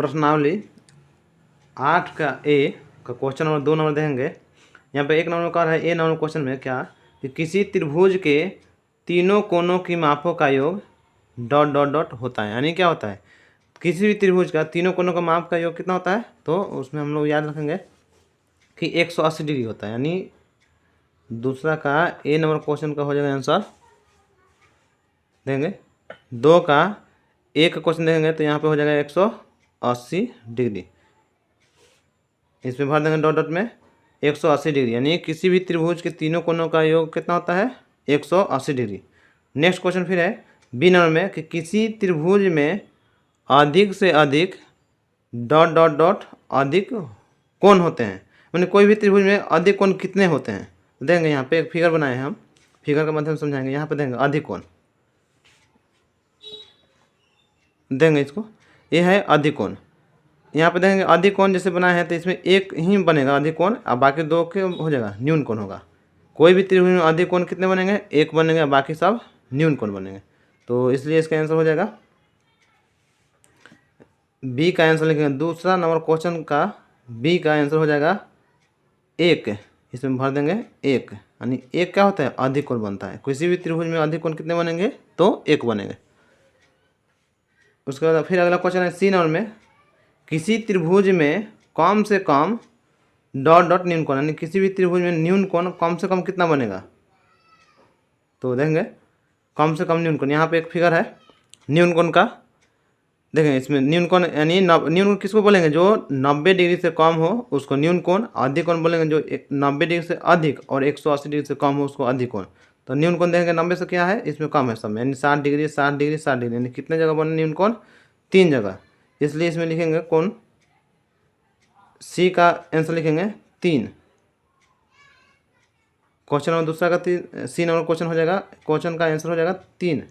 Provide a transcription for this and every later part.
प्रश्नावली 8 का ए का क्वेश्चन नंबर 2 नंबर देंगे। यहाँ पे 1 नंबर का है ए नंबर क्वेश्चन में क्या कि किसी त्रिभुज के तीनों कोनों की मापों का योग डॉट डॉट डॉट होता है। यानी क्या होता है, किसी भी त्रिभुज का तीनों कोनों का माप का योग कितना होता है, तो उसमें हम लोग याद रखेंगे कि 180 डिग्री होता है। यानी दूसरा का ए नंबर क्वेश्चन का हो जाएगा आंसर देंगे। 2 का एक क्वेश्चन देंगे तो यहाँ पे हो जाएगा 180 डिग्री, इसमें भर देंगे डॉट डॉट में 180 डिग्री। यानी किसी भी त्रिभुज के तीनों कोनों का योग कितना होता है, 180 डिग्री। नेक्स्ट क्वेश्चन फिर है बी नंबर में कि किसी त्रिभुज में अधिक से अधिक डॉट डॉट डॉट अधिक कोण होते हैं। मैंने कोई भी त्रिभुज में अधिक कोण कितने होते हैं देंगे। यहाँ पे एक फिगर बनाए हैं हम, फिगर के माध्यम से समझाएंगे। यहाँ पे देंगे अधिक कोण देंगे, इसको ये है अधिक कोण। यहाँ पे देखेंगे अधिक कोण जैसे बनाए हैं तो इसमें एक ही बनेगा अधिक कोण, और बाकी दो के हो जाएगा न्यून कोण होगा। कोई भी त्रिभुज में अधिक कोण कितने बनेंगे, एक बनेंगे, बाकी सब न्यून कोण बनेंगे। तो इसलिए इसका आंसर हो जाएगा बी का आंसर लिखेंगे। दूसरा नंबर क्वेश्चन का बी का आंसर हो जाएगा 1, इसमें भर देंगे 1। यानी 1 क्या होता है, अधिक कोण बनता है। किसी भी त्रिभुज में अधिक कोण कितने बनेंगे, तो 1 बनेंगे। उसके बाद फिर अगला क्वेश्चन है सी नंबर में किसी त्रिभुज में कम से कम डॉट डॉट न्यून कोण। यानी किसी भी त्रिभुज में न्यून कोण कम से कम कितना बनेगा, तो देखेंगे कम से कम न्यून कोण। यहाँ पे एक फिगर है न्यून कोण का, देखेंगे इसमें न्यून कोण यानी न्यून कोण किसको बोलेंगे, जो 90 डिग्री से कम हो उसको न्यून कोण। अधिक कोण बोलेंगे जो 90 डिग्री से अधिक और 180 डिग्री से कम हो उसको अधिक कोण। तो न्यून कोण देखेंगे 90 से क्या है, इसमें कम है सब, यानी 60 डिग्री 60 डिग्री 60 डिग्री। यानी कितने जगह बने न्यून कोण, 3 जगह। इसलिए इसमें लिखेंगे कौन, सी का आंसर लिखेंगे 3। क्वेश्चन नंबर दूसरा का सी नंबर क्वेश्चन हो जाएगा, क्वेश्चन का आंसर हो जाएगा 3।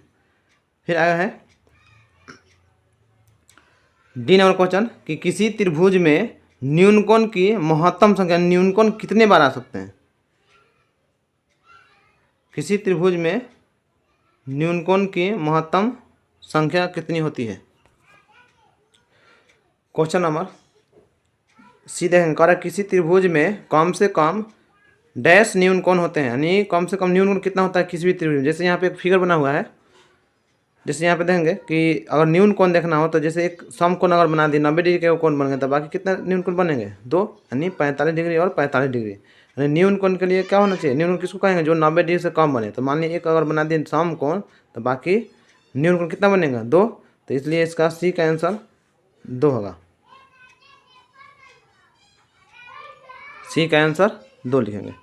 फिर आया है डी नंबर क्वेश्चन कि किसी त्रिभुज में न्यून कोण की महत्तम संख्या, न्यून कोण कितने बार आ सकते हैं। किसी त्रिभुज में न्यून कोण की महत्तम संख्या कितनी होती है। क्वेश्चन नंबर सी देखेंगे कह रहा है किसी त्रिभुज में कम से कम डैश न्यून कोण होते हैं। यानी कम से कम न्यून कोण कितना होता है किसी भी त्रिभुज में। जैसे यहाँ पे एक फिगर बना हुआ है, जैसे यहाँ पे देखेंगे कि अगर न्यून कोण देखना हो तो जैसे एक सम कोण अगर बना दिए 90 डिग्री के कोण बन गए, तो बाकी कितना न्यून कोण बनेंगे, 2। यानी 45 डिग्री और 45 डिग्री। यानी न्यून कोण के लिए क्या होना चाहिए, न्यून कोण किसको कहेंगे, जो 90 डिग्री से कम बने। तो मान लीजिए एक अगर बना दिए सम कोण, तो बाकी न्यून कोण कितना बनेगा, 2। तो इसलिए इसका सी का आंसर 2 होगा। सी का आंसर 2 लिखेंगे।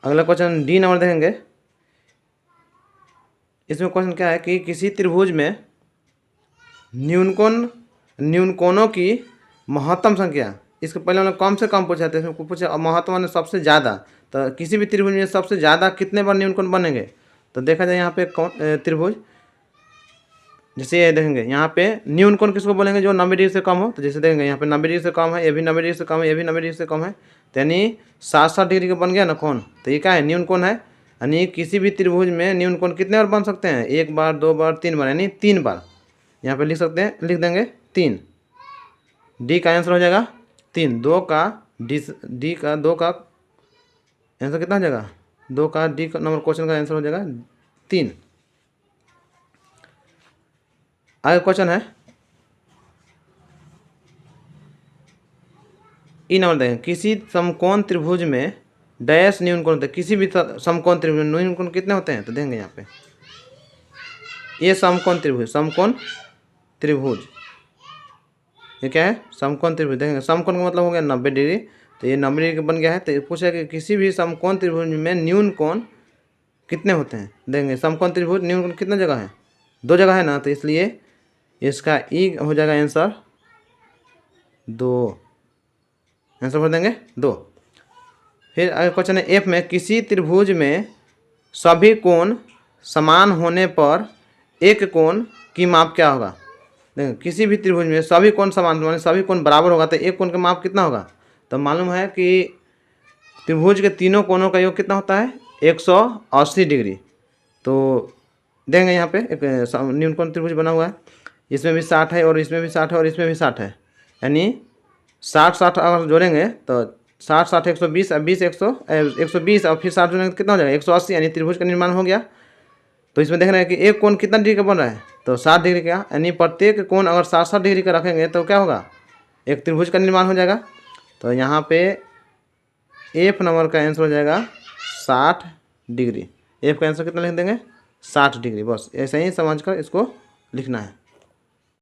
अगला क्वेश्चन डी नंबर देखेंगे। इसमें क्वेश्चन क्या है कि किसी त्रिभुज में न्यून कोणों की महत्तम संख्या, इसके पहले हमने कम से कम पूछा था, इसमें पूछा महत्तम ने सबसे ज़्यादा। तो किसी भी त्रिभुज में सबसे ज़्यादा कितने बार न्यून कोण बनेंगे, तो देखा जाए यहाँ पे त्रिभुज जैसे ये देखेंगे यहाँ पे न्यून कोण किसको बोलेंगे, जो 90 डिग्री से कम हो। तो जैसे देखेंगे यहाँ पे 90 डिग्री से कम है, ये भी 90 डिग्री से कम है, ये भी 90 डिग्री से कम है। तो यानी 60 डिग्री का बन गया ना कोण, तो ये क्या है, न्यून कोण है। यानी किसी भी त्रिभुज में न्यून कोण कितने बार बन सकते हैं, 1 बार 2 बार 3 बार, यानी 3 बार। यहाँ पे लिख सकते हैं, लिख देंगे 3। डी का आंसर हो जाएगा 3। 2 का डी का 2 का आंसर कितना हो जाएगा, 2 का डी का नंबर क्वेश्चन का आंसर हो जाएगा 3। आगे क्वेश्चन है ई नंबर देखें किसी समकोण त्रिभुज में डैश न्यून कोण होते हैं। किसी भी समकोण त्रिभुज में न्यून कोण कितने होते हैं, तो देंगे यहाँ पे ये समकोण त्रिभुज ये क्या है, समकोण त्रिभुज। देखेंगे समकोण का मतलब हो गया 90 डिग्री, तो ये 90 डिग्री बन गया है। तो पूछा कि किसी भी समकोण त्रिभुज में न्यून कोण कितने होते हैं। देंगे समकोण त्रिभुज न्यून कोण कितने जगह है, 2 जगह है ना, तो इसलिए इसका ई हो जाएगा आंसर 2। आंसर भर देंगे 2। फिर अगला क्वेश्चन है एफ में किसी त्रिभुज में सभी कोण समान होने पर एक कोण की माप क्या होगा। देखो किसी भी त्रिभुज में सभी कोण समान, माने सभी कोण बराबर होगा, तो एक कोण का माप कितना होगा। तो मालूम है कि त्रिभुज के तीनों कोणों का योग कितना होता है, 180 डिग्री। तो देंगे यहाँ पे एक न्यून कोण त्रिभुज बना हुआ है, इसमें भी 60 है और इसमें भी 60 है और इसमें भी 60 है, यानी 60 अगर जोड़ेंगे तो 60 120 और 20 120 और फिर 60 जोड़ेंगे तो कितना हो जाएगा 180, यानी त्रिभुज का निर्माण हो गया। तो इसमें देख रहे हैं कि एक कोण कितना डिग्री का बन रहा है, तो 60 डिग्री का, यानी प्रत्येक कोण अगर 60 डिग्री का रखेंगे तो क्या होगा, एक त्रिभुज का निर्माण हो जाएगा। तो यहाँ पे एफ नंबर का आंसर हो जाएगा 60 डिग्री। एफ का आंसर कितना लिख देंगे 60 डिग्री, बस ऐसे ही समझकर इसको लिखना है।